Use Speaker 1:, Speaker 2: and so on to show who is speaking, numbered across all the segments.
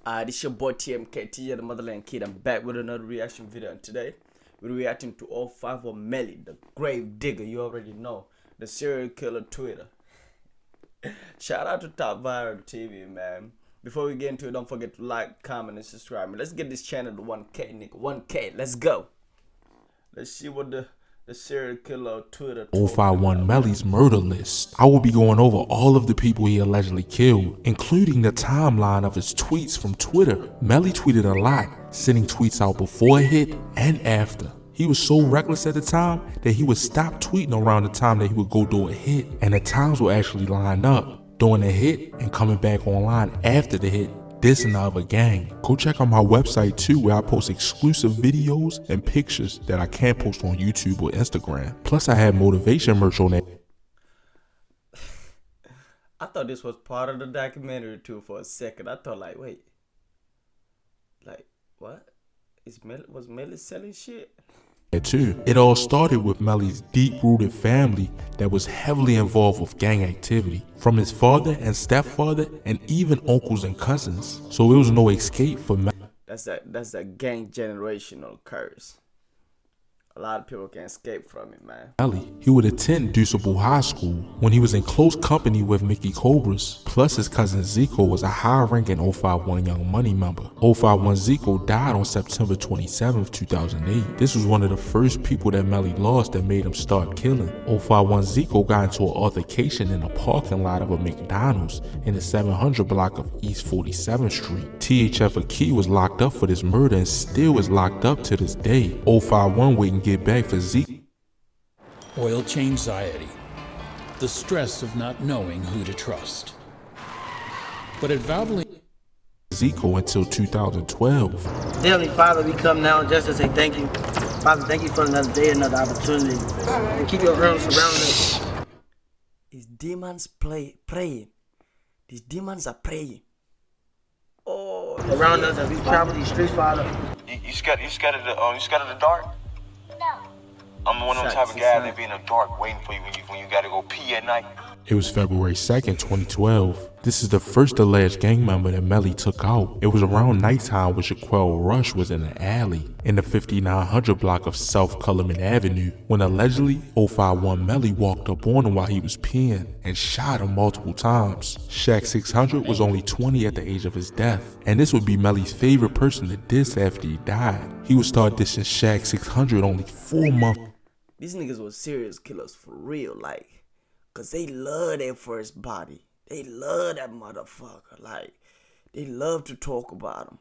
Speaker 1: This your boy TMKT, the Motherland Kid. I'm back with another reaction video, and today we're reacting to all 5 of Melly, the grave digger. You already know, the serial killer Twitter. Shout out to Top Viral TV, man. Before we get into it, don't forget to like, comment, and subscribe. Man, let's get this channel to 1K, nigga. 1K, let's go. Let's see what the serial killer Twitter
Speaker 2: 051 Melly's murder list. I will be going over all of the people he allegedly killed, including the timeline of his tweets from Twitter. Melly tweeted a lot, sending tweets out before a hit and after. He was so reckless at the time that he would stop tweeting around the time that he would go do a hit, and the times will actually line up, doing a hit and coming back online after the hit. This and the other gang. Go check out my website too, where I post exclusive videos and pictures that I can't post on YouTube or Instagram. Plus I have motivation merch on that.
Speaker 1: I thought this was part of the documentary too for a second. I thought like, wait, like what? Was Melly selling shit?
Speaker 2: Too. It all started with Melly's deep-rooted family that was heavily involved with gang activity, from his father and stepfather and even uncles and cousins. So it was no escape for Melly.
Speaker 1: That's a gang generational curse. A lot of people can't escape from it, man.
Speaker 2: He would attend Deuceable High School when he was in close company with Mickey Cobras. Plus his cousin Zico was a high-ranking 051 Young Money member. 051 Zico died on September 27, 2008. This was one of the first people that Melly lost that made him start killing. 051 Zico got into an altercation in a parking lot of a McDonald's in the 700 block of East 47th Street. THF Aki was locked up for this murder and still is locked up to this day. 051 waiting get back for Zeke.
Speaker 3: Oil change anxiety, the stress of not knowing who to trust. But at Valvoline
Speaker 2: Zico until 2012.
Speaker 4: Dearly Father, we come now just to say thank you. Father, thank you for another day, another opportunity. And keep your realm surrounding us.
Speaker 1: These demons praying. These demons are praying. Oh,
Speaker 4: around us as we travel these streets, Father.
Speaker 5: You scared of the dark? I'm one of those type of guys that be in the dark waiting for you when you gotta go pee at night.
Speaker 2: It was February 2nd, 2012. This is the first alleged gang member that Melly took out. It was around nighttime when Shaquille Rush was in an alley in the 5900 block of South Cullinan Avenue when allegedly 051 Melly walked up on him while he was peeing and shot him multiple times. Shaq 600 was only 20 at the age of his death, and this would be Melly's favorite person to diss after he died. He would start dissing Shaq 600 only 4 months.
Speaker 1: These niggas were serious killers for real, like, cause they love their first body. They love that motherfucker. Like, they love to talk about him.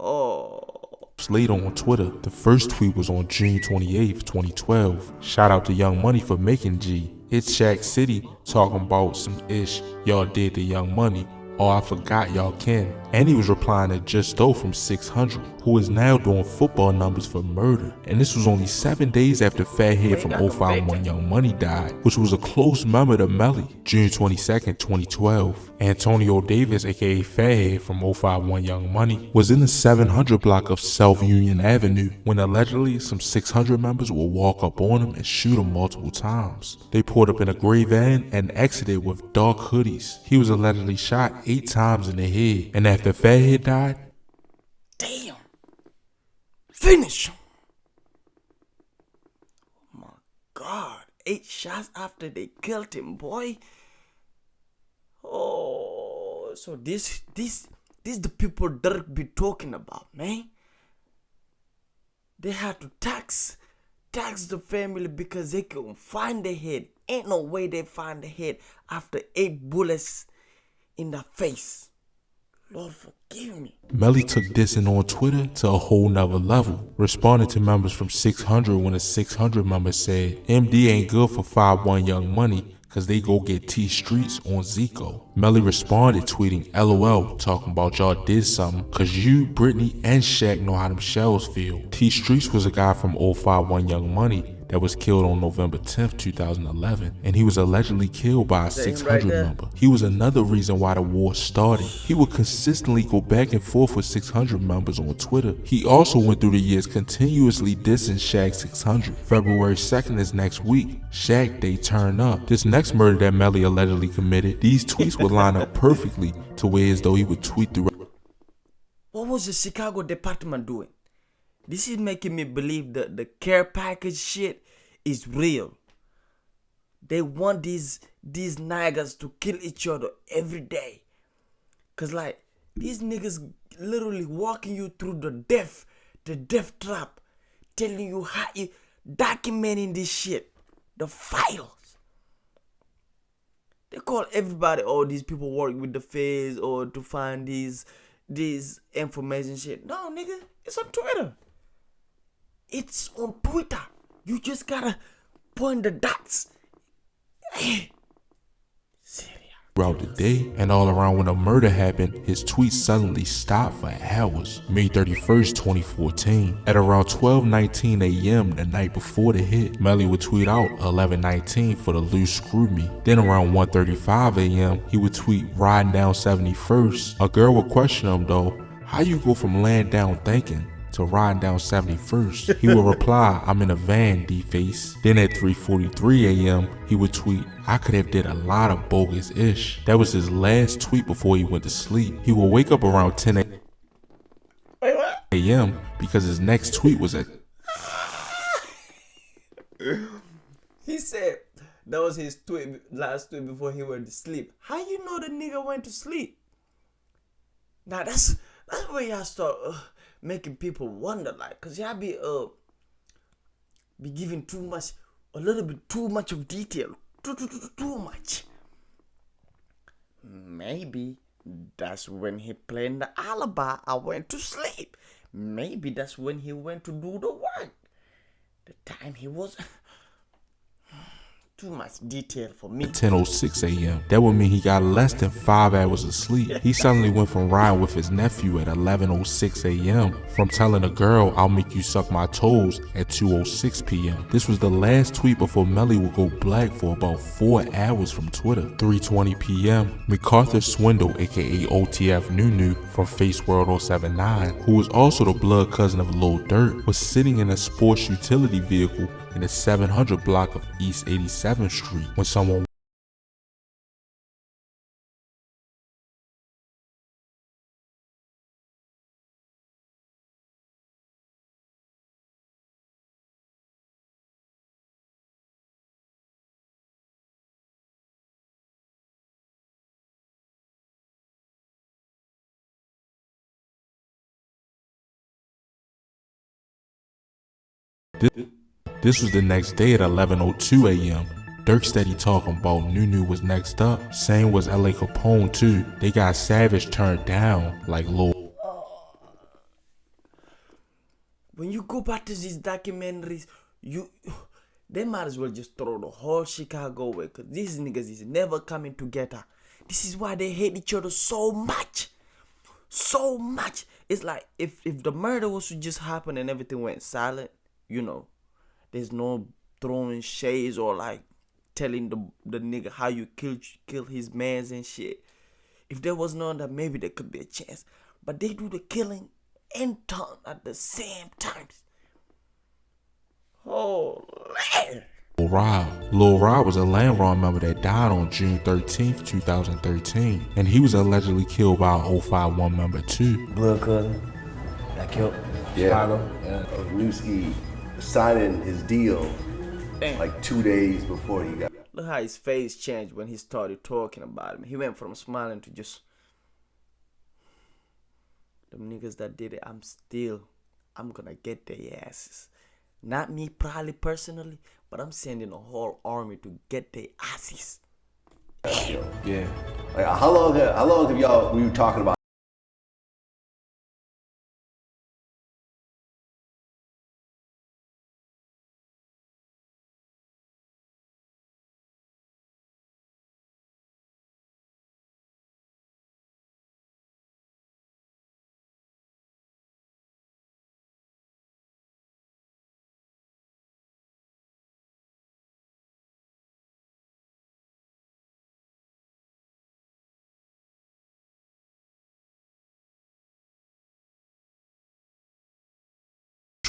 Speaker 1: Oh.
Speaker 2: Later on Twitter, the first tweet was on June 28th, 2012. Shout out to Young Money for making G. It's Shaq City talking about some ish y'all did to Young Money. Oh, I forgot y'all can. And he was replying to Just Doe from 600, who is now doing football numbers for murder. And this was only 7 days after Fathead from 051 Young Money died, which was a close member to Melly. June 22nd, 2012. Antonio Davis, aka Fathead from 051 Young Money, was in the 700 block of South Union Avenue when allegedly some 600 members would walk up on him and shoot him multiple times. They pulled up in a gray van and exited with dark hoodies. He was allegedly shot 8 times in the head, and after Fathead died,
Speaker 1: damn, finish him. Oh my God, 8 shots after they killed him, boy. Oh, so this the people Dirk be talking about, man. They had to tax the family because they couldn't find the head. Ain't no way they find the head after 8 bullets in the face. Lord forgive me.
Speaker 2: Melly took dissing on Twitter to a whole nother level, responding to members from 600 when a 600 member said, MD ain't good for 51 Young Money cause they go get T Streets on Zico. Melly responded tweeting LOL talking about y'all did something cause you, Brittany, and Shaq know how them shells feel. T Streets was a guy from 051 Young Money that was killed on November 10th, 2011, and he was allegedly killed by a 600 member. He was another reason why the war started. He would consistently go back and forth with 600 members on Twitter. He also went through the years continuously dissing Shaq 600. February 2nd is next week. Shaq Day turn up. This next murder that Melly allegedly committed, these tweets would line up perfectly to where as though he would tweet through.
Speaker 1: was the Chicago department doing? This is making me believe that the care package shit is real. They want these niggas to kill each other every day. Cause like these niggas literally walking you through the death trap, telling you how you documenting this shit, the files. They call everybody, oh, these people work with the feds or to find these information shit. No, nigga, it's on Twitter. It's on Twitter. You just gotta point the dots.
Speaker 2: Throughout the day and all around when the murder happened, his tweets suddenly stopped for hours. May 31st, 2014. At around 12:19 a.m. the night before the hit, Melly would tweet out 11:19 for the loose screw me. Then around 1:35 a.m. he would tweet riding down 71st. A girl would question him though, how you go from laying down thinking to riding down 71st? He would reply, I'm in a van, D-face. Then at 3:43 a.m. he would tweet, I could have did a lot of bogus ish. That was his last tweet before he went to sleep. He would wake up around 10 a.m. because his next tweet was at
Speaker 1: He said that was his last tweet before he went to sleep. How you know the nigga went to sleep? Now that's where y'all start making people wonder, like, cause y'all be giving a little bit too much of detail, too much. Maybe that's when he played the alibi. I went to sleep. Maybe that's when he went to do the work. The time he was. Too much detail for me.
Speaker 2: 10:06 a.m. That would mean he got less than 5 hours of sleep. He suddenly went from riding with his nephew at 11:06 a.m. from telling a girl, I'll make you suck my toes at 2:06 p.m. This was the last tweet before Melly would go black for about 4 hours from Twitter. 3:20 p.m. MacArthur Swindle, aka OTF Nunu from Face World 079, who was also the blood cousin of Lil Durk, was sitting in a sports utility vehicle in the 700 block of East 87th Street when someone This was the next day at 11:02 a.m. Durk steady talking about Nunu was next up. Same was LA Capone too. They got Savage turned down like Lil.
Speaker 1: When you go back to these documentaries, they might as well just throw the whole Chicago away, cause these niggas is never coming together. This is why they hate each other so much. So much. It's like if the murder was to just happen and everything went silent, you know, there's no throwing shades or like telling the nigga how you kill his mans and shit. If there was none, that maybe there could be a chance. But they do the killing and ton at the same time. Oh, man.
Speaker 2: Lil Rob was a Landron member that died on June 13th, 2013, and he was allegedly killed by an 051 member too.
Speaker 6: Blood cousin got killed. Chicago.
Speaker 7: Newski signing his deal like 2 days before he got.
Speaker 1: Look how his face changed when he started talking about him. He went from smiling to just, them niggas that did it, I'm gonna get their asses. Not me probably personally, but I'm sending a whole army to get their asses.
Speaker 7: Yeah. Like how long have y'all were you talking about?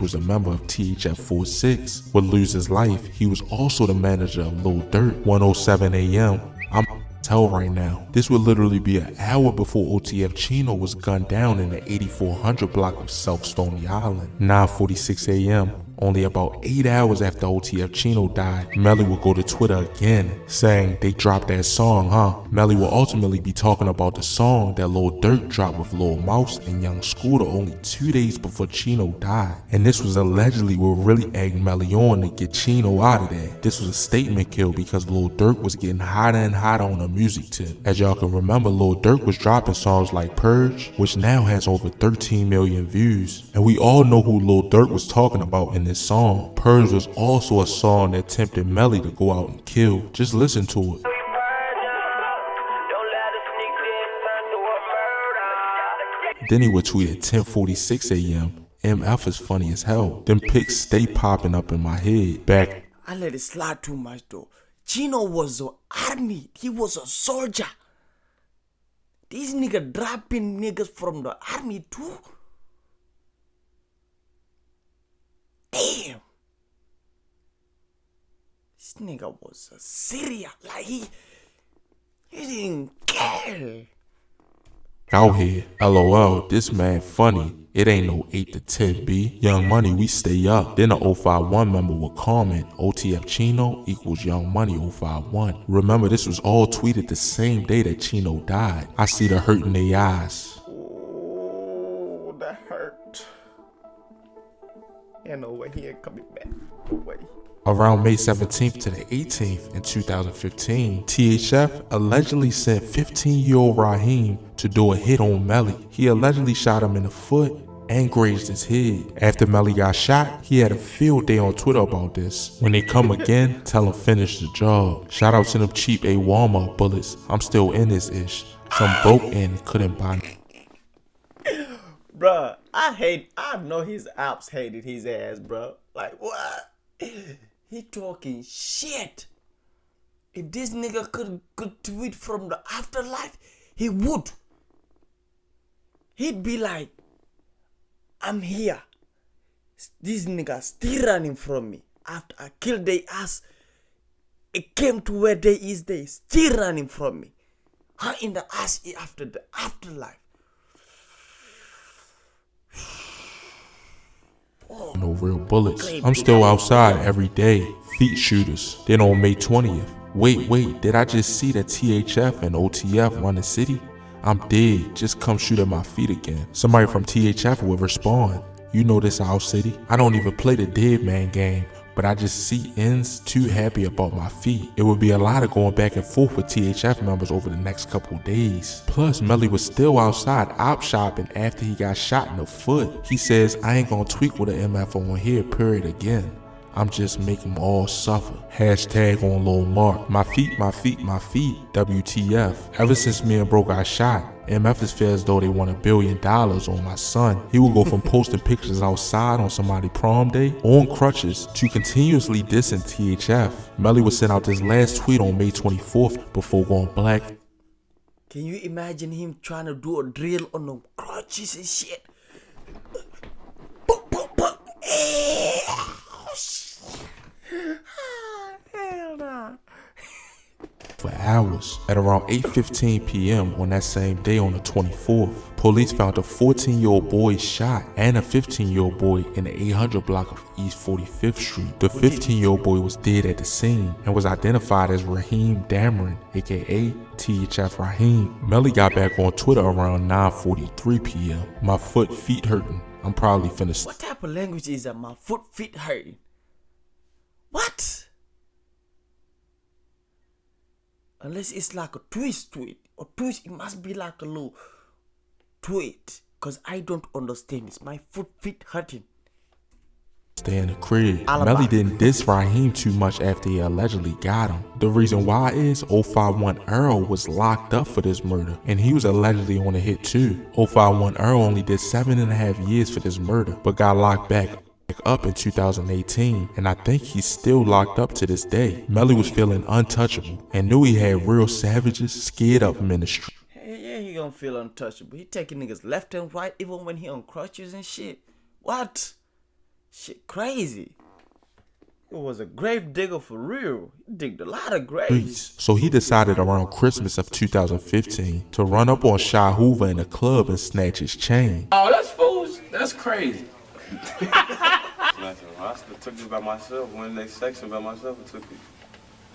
Speaker 2: Was a member of THF 46, would lose his life. He was also the manager of Lil Durk. 1:07 a.m. I'm hell right now. This would literally be an hour before OTF Chino was gunned down in the 8400 block of South Stony Island. 9:46 a.m. Only about 8 hours after OTF Chino died, Melly would go to Twitter again, saying they dropped that song, huh? Melly will ultimately be talking about the song that Lil Durk dropped with Lil Mouse and Young Scooter only 2 days before Chino died. And this was allegedly what really egged Melly on to get Chino out of there. This was a statement kill because Lil Durk was getting hotter and hotter on the music tip. As y'all can remember, Lil Durk was dropping songs like Purge, which now has over 13 million views. And we all know who Lil Durk was talking about in this song. Purge was also a song that tempted Melly to go out and kill. Just listen to it. Then he would tweet at 10:46 a.m. MF is funny as hell. Them pics stay popping up in my head. Back.
Speaker 1: I let it slide too much though. Chino was an army. He was a soldier. These niggas dropping niggas from the army too. Damn. This nigga was a serious. Like he didn't care.
Speaker 2: Out here, LOL, this man funny. It ain't no 8 to 10 B. Young Money, we stay up. Then the 051 member would comment, OTF Chino equals Young Money 051. Remember, this was all tweeted the same day that Chino died. I see the hurt in their eyes.
Speaker 1: Oh, that hurt. Yeah, no way, he ain't coming back. No way.
Speaker 2: Around May 17th to the 18th in 2015, THF allegedly sent 15-year-old Raheem to do a hit on Melly. He allegedly shot him in the foot and grazed his head. After Melly got shot, he had a field day on Twitter about this. When they come again, tell him finish the job. Shout out to them cheap A Walmart bullets. I'm still in this ish. Some broke in couldn't buy.
Speaker 1: Bruh, I know his ops hated his ass, bruh. Like, what? He talking shit. If this nigga could tweet from the afterlife, he would. He'd be like, I'm here. This nigga still running from me. After I killed their ass, it came to where they is, they still running from me. How in the ass after the afterlife?
Speaker 2: No real bullets. I'm still outside every day. Feet shooters. Then on May 20th. Wait, did I just see that THF and OTF run the city? I'm dead. Just come shoot at my feet again. Somebody from THF would respond. You know this our city. I don't even play the dead man game, but I just see ends too happy about my feet. It would be a lot of going back and forth with THF members over the next couple days. Plus, Melly was still outside op shopping after he got shot in the foot. He says, I ain't gonna tweak with an MF on here, period again. I'm just making them all suffer. Hashtag on Lil Mark. My feet, WTF. Ever since me and bro got shot, MF is feel as though they want $1 billion on my son. He will go from posting pictures outside on somebody's prom day on crutches to continuously dissing THF. Melly would send out this last tweet on May 24th before going black.
Speaker 1: Can you imagine him trying to do a drill on the crutches and shit? Hell nah.
Speaker 2: For hours. At around 8:15 p.m. on that same day on the 24th, police found a 14-year-old boy shot and a 15-year-old boy in the 800 block of East 45th Street. The 15-year-old boy was dead at the scene and was identified as Raheem Dameron, aka THF Raheem. Melly got back on Twitter around 9:43 p.m. My feet hurting. I'm probably finna.
Speaker 1: What type of language is that? My feet hurting. What? Unless it's like a twist tweet. Or twist, it must be like a little tweet. Because I don't understand this. My feet hurting.
Speaker 2: Stay in the crib. Melly didn't diss Raheem too much after he allegedly got him. The reason why is 051 Earl was locked up for this murder, and he was allegedly on a hit too. 051 Earl only did 7.5 years for this murder, but got locked back up in 2018, and I think he's still locked up to this day. Melly was feeling untouchable and knew he had real savages scared of him in the street.
Speaker 1: Yeah, he gonna feel untouchable. He taking niggas left and right even when he on crutches and shit. What? Shit crazy. It was a grave digger for real. He digged a lot of graves.
Speaker 2: So he decided around Christmas of 2015 to run up on Shy Hoover in a club and snatch his chain.
Speaker 8: Oh, that's foolish. That's crazy.
Speaker 5: I took this by myself. Went in the next section by myself and took it.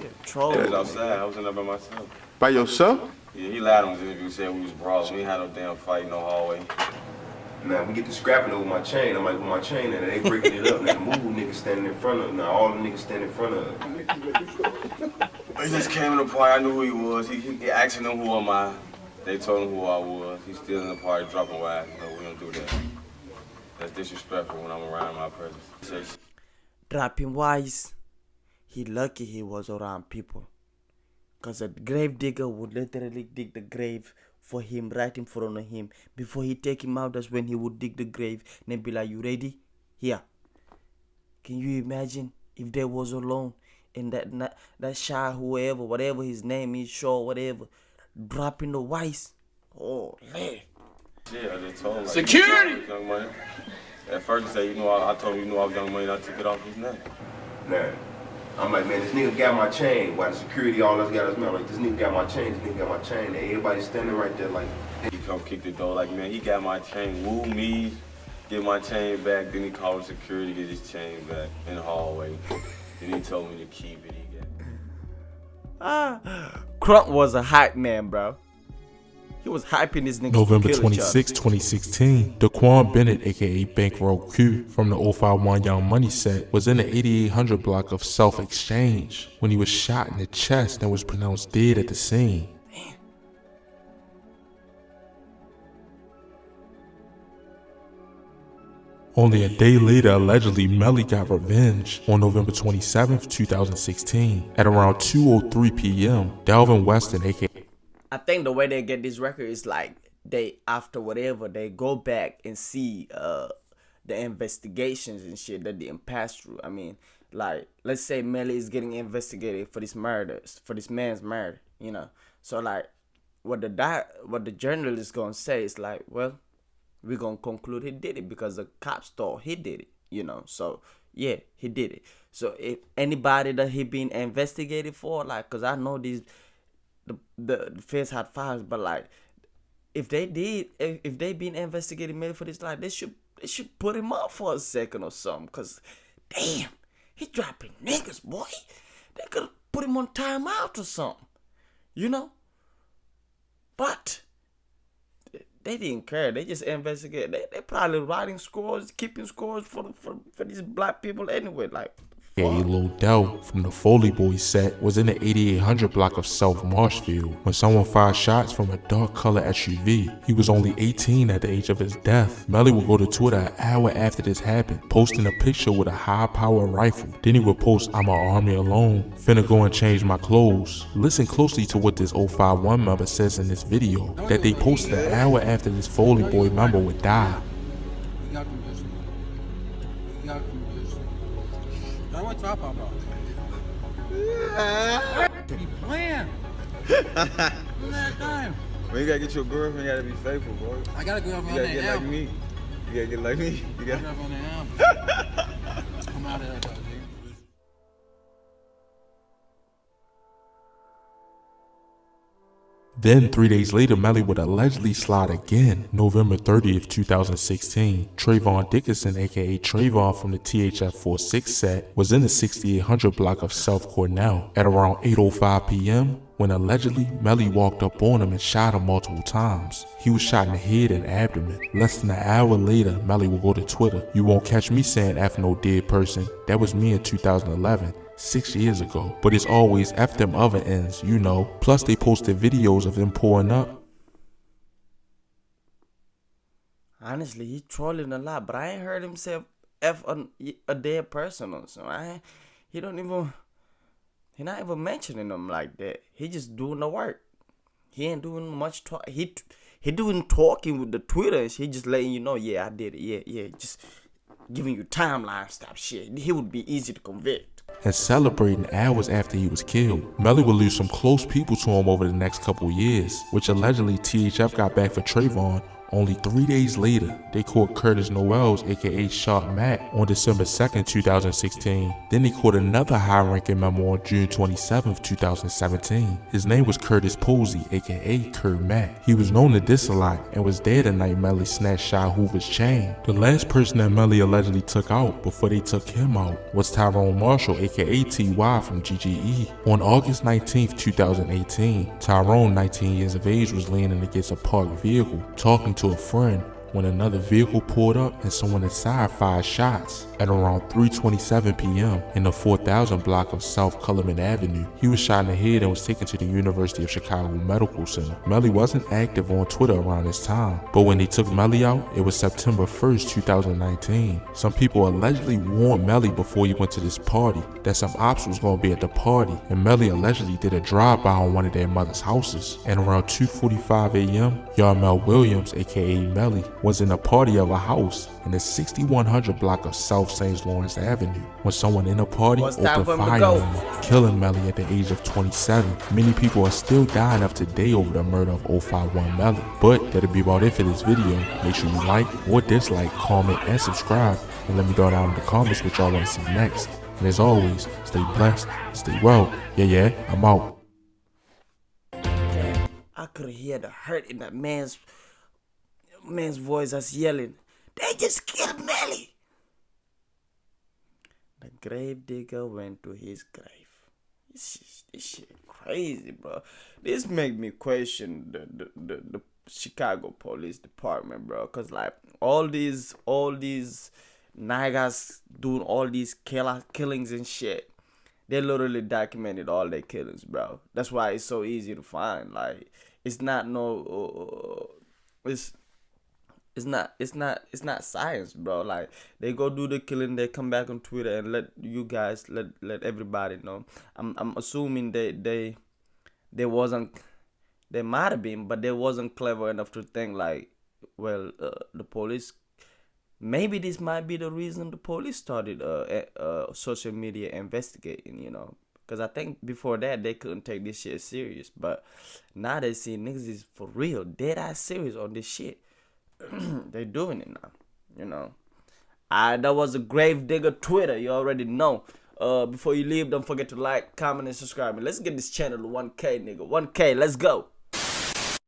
Speaker 1: Yeah, troll.
Speaker 5: It was outside. I was in there by myself.
Speaker 7: By yourself?
Speaker 5: Yeah, he lied on his interview. Said we was brawling. We ain't had no damn fight, no hallway.
Speaker 7: Now we get to scrapping over my chain. I'm like, with my chain, and they breaking it up. Now the move niggas standing in front of it. Now all the niggas standing in front of it.
Speaker 5: He just came in the party. I knew who he was. He asking them who am I. They told him who I was. He's still in the party dropping wise. No, we don't do that. That's disrespectful when I'm around my presence.
Speaker 1: Dropping wise. He lucky he was around people. Because a grave digger would literally dig the grave for him right in front of him. Before he take him out, that's when he would dig the grave. And then be like, you ready? Here. Can you imagine if they was alone and that Shy whoever, whatever his name is, Shaw, whatever, dropping the wise? Oh, man.
Speaker 5: Yeah, I just told him. Like,
Speaker 8: Security!
Speaker 5: Young Money. At first he said, I told him, I was Young Money, and I took it off his neck.
Speaker 7: Nah. I'm like, man, this nigga got my chain. Why the security all us got us man? Like, this nigga got my chain, this nigga got my chain. And everybody standing right there like.
Speaker 5: He come kick the door like, man, he got my chain. Woo me, get my chain back. Then he called security, get his chain back in the hallway. Then he told me to keep it.
Speaker 1: Crump was a hype man, bro. He was hyping this nigga.
Speaker 2: November 26, 2016, Daquan Bennett, aka Bankroll Q, from the 051 Young Money set, was in the 8800 block of Self Exchange when he was shot in the chest and was pronounced dead at the scene. Only a day later, allegedly, Melly got revenge. On November 27, 2016, at around 2:03 p.m., Dalvin Weston, aka
Speaker 1: I think the way they get this record is like they, after whatever, they go back and see the investigations and shit that they pass through. I mean, like, let's say Melly is getting investigated for this murder, for this man's murder, you know. So like, what the journalist gonna say is like, well, we're gonna conclude he did it because the cops thought he did it, you know. So yeah, he did it. So if anybody that he been investigated for, like, cause I know these. The feds had files, but like, if they been investigating Melly for this, like, they should put him up for a second or something. Cause damn, he dropping niggas, boy. They could put him on timeout or something, you know. But they didn't care. They just investigate. They probably writing scores, keeping scores for these black people anyway. Like.
Speaker 2: Lil Del from the Foley Boys set was in the 8800 block of South Marshfield when someone fired shots from a dark color SUV. He was only 18 at the age of his death. Melly would go to Twitter an hour after this happened, posting a picture with a high-power rifle. Then he would post, "I'm an army alone, finna go and change my clothes." Listen closely to what this 051 member says in this video that they posted an hour after this Foley Boy member would die.
Speaker 8: Talk about. Be playing. That time.
Speaker 5: When you gotta get your girlfriend, you gotta be faithful, bro.
Speaker 8: I gotta go on
Speaker 5: You gotta
Speaker 8: that
Speaker 5: get
Speaker 8: album.
Speaker 5: like me. You gotta get like me. You gotta.
Speaker 8: Go on that album. I'm out of there, dog.
Speaker 2: Then 3 days later, Melly would allegedly slide again. November 30th, 2016, Trayvon Dickinson, aka Trayvon from the THF-46 set, was in the 6800 block of South Cornell at around 8:05 p.m. when allegedly Melly walked up on him and shot him multiple times. He was shot in the head and abdomen. Less than an hour later, Melly would go to Twitter. "You won't catch me saying F no dead person. That was me in 2011. 6 years ago, but it's always F them other ends, you know." Plus they posted videos of them pouring up.
Speaker 1: Honestly, he trolling a lot, but I ain't heard him say F a dead person or something. He not even mentioning them like that. He just doing the work. He ain't doing much talk. He doing talking with the Twitters. He just letting you know, yeah, I did it. Yeah, just giving you timeline stuff shit. He would be easy to convict.
Speaker 2: And celebrating hours after he was killed. Melly would lose some close people to him over the next couple years, which allegedly THF got back for Trayvon Only 3 days later, they caught Curtis Noels, aka Sharp Mac, on December 2nd, 2016. Then they caught another high-ranking member on June 27th, 2017. His name was Curtis Posey, aka Kurt Mac. He was known to diss a lot and was there the night Melly snatched Shy Hoover's chain. The last person that Melly allegedly took out before they took him out was Tyrone Marshall, aka T.Y. from GGE. On August 19th, 2018, Tyrone, 19 years of age, was leaning against a parked vehicle, talking to a friend, when another vehicle pulled up and someone inside fired shots. At around 3:27 p.m. in the 4000 block of South Cullinan Avenue, he was shot in the head and was taken to the University of Chicago Medical Center. Melly wasn't active on Twitter around this time, but when they took Melly out, it was September 1st, 2019. Some people allegedly warned Melly before he went to this party that some ops was going to be at the party, and Melly allegedly did a drive-by on one of their mother's houses. And around 2:45 a.m., Yarmel Williams, aka Melly, was in a party of a house in the 6100 block of South St. Lawrence Avenue when someone in a party opened fire on him, killing Melly at the age of 27. Many people are still dying up today over the murder of 051 Melly. But that'll be about it for this video. Make sure you like or dislike, comment, and subscribe, and let me know down in the comments what y'all want to see next. And as always, stay blessed, stay well. Yeah, I'm out.
Speaker 1: I could hear the hurt in that man's voice as yelling, "They just killed Melly." The grave digger went to his grave. This shit crazy, bro. This make me question the Chicago Police Department, bro. Cause like all these niggas doing all these killings and shit, they literally documented all their killings, bro. That's why it's so easy to find. Like it's not it's not science, bro. Like they go do the killing, they come back on Twitter and let you guys let everybody know. I'm assuming they wasn't, they might have been, but they wasn't clever enough to think like, well, the police, maybe this might be the reason the police started social media investigating, you know. Because I think before that they couldn't take this shit serious, but now they see niggas is for real, dead ass serious on this shit. They doing it now, you know. That was a grave digger Twitter. You already know. Before you leave, don't forget to like, comment, and subscribe. And let's get this channel to 1K, nigga. 1K, let's go.